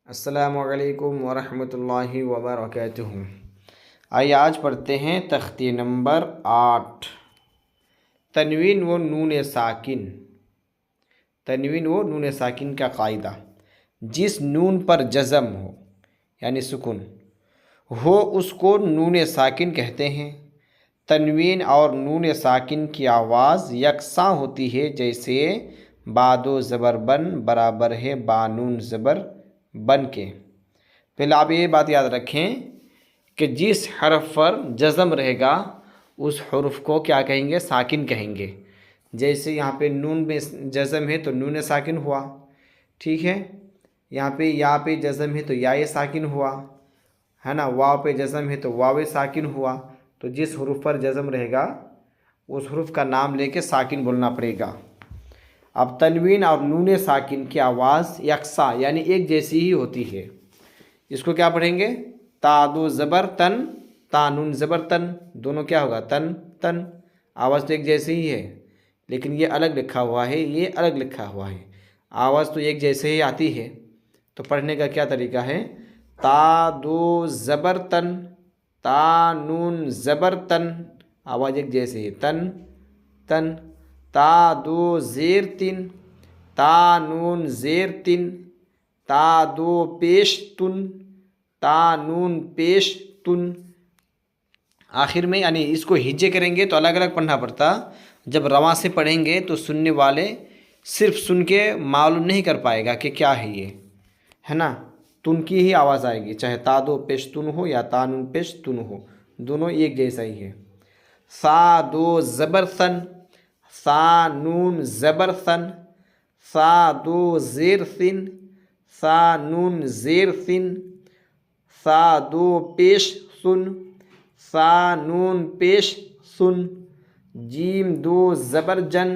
अस्सलामुअलैकुम वरहमतुल्लाहि वबरकातुहू। आइए आज पढ़ते हैं तख्ती नंबर 8, तनवीन व नून साकिन। तनवीन व नून साकिन का कायदा, जिस नून पर जज़म हो यानी सुकून हो उसको नून साकिन कहते हैं। तनवीन और नून साकिन की आवाज़ यकसा होती है, जैसे बादो ज़बर बन बराबर है बानून ज़बर बन के। पहले आप ये बात याद रखें कि जिस हरफ पर जज़म रहेगा उस हरफ को क्या कहेंगे? साकिन कहेंगे। जैसे यहाँ पे नून में जज़म है तो नून साकिन हुआ, ठीक है। यहाँ पे या पे जज़म है तो या साकिन हुआ, है ना। वाव पे जज़म है तो वाव साकिन हुआ। तो जिस हरूफ पर जज़म रहेगा उस हरूफ का नाम लेके साकिन बोलना पड़ेगा। अब तनवीन और नून साकिन की आवाज़ यकसा यानी एक जैसी ही होती है। इसको क्या पढ़ेंगे? तादो ज़बर तन, तानून ज़बर तन, दोनों क्या होगा? तन तन। आवाज़ तो एक जैसी ही है, लेकिन ये अलग लिखा हुआ है, ये अलग लिखा हुआ है। आवाज़ तो एक जैसे ही आती है, तो पढ़ने का क्या तरीका है? तादो ज़बर तन, तानून ज़बर तन, आवाज़ एक जैसी है, तन तन। तादो ज़ेर तिन, तानून ज़ेर तिन, तादो पेश तुन, तानून पेश तुन। आखिर में यानी इसको हिज्जे करेंगे तो अलग अलग पढ़ना पड़ता। जब रवा से पढ़ेंगे तो सुनने वाले सिर्फ सुन के मालूम नहीं कर पाएगा कि क्या है ये, है ना। तुन की ही आवाज़ आएगी, चाहे तादो पेश तुन हो या तानून पेश तुन हो, दोनों एक जैसा ही है। सादो ज़बर सन, सानून ज़बर सन, सादो ज़ेर सिन, सानून ज़ेर सिन, सादो पेश सुन, सानून पेश सुन। जीम दो ज़बर जन,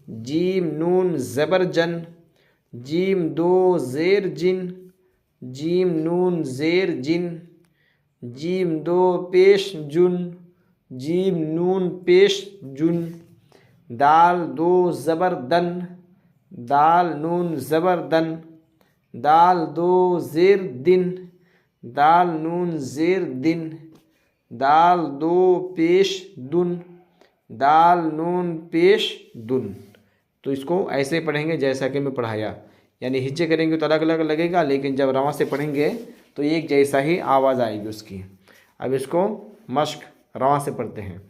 जीम नून ज़बर जन, जीम दो ज़ेर जिन, जीम नून ज़ेर जिन, जीम दो पेश जुन, जीम नून पेश जुन। दाल दो ज़बर दन, दाल नून ज़बर दन, दाल दो ज़ेर दिन, दाल नून ज़ेर दिन, दाल दो पेश दुन, दाल नून पेश दुन। तो इसको ऐसे पढ़ेंगे जैसा कि मैं पढ़ाया, यानी हिज्जे करेंगे तो अलग अलग लगेगा, लेकिन जब रवा से पढ़ेंगे तो एक जैसा ही आवाज़ आएगी उसकी। अब इसको मश्क रवा से पढ़ते हैं।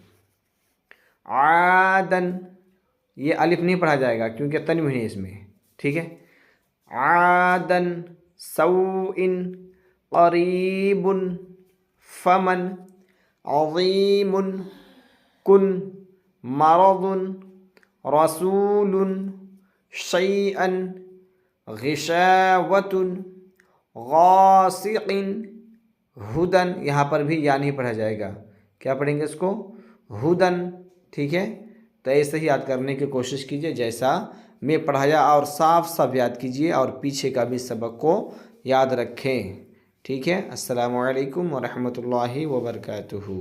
आदन, ये अलिफ नहीं पढ़ा जाएगा क्योंकि तनवीन है इसमें, ठीक है। आदन सौइन, करीबुन, फमन, अज़ीमुन, कुन, मरदुन, रसूलुन, शैअन, गिशावतुन, गासिकिन, हुदन। यहाँ पर भी या नहीं पढ़ा जाएगा, क्या पढ़ेंगे इसको? हुदन, ठीक है। तो ऐसे ही याद करने की कोशिश कीजिए जैसा मैं पढ़ाया, और साफ साफ याद कीजिए और पीछे का भी सबक को याद रखें, ठीक है। अस्सलामु अलैकुम वरहमतुल्लाहि वबरकातुहू।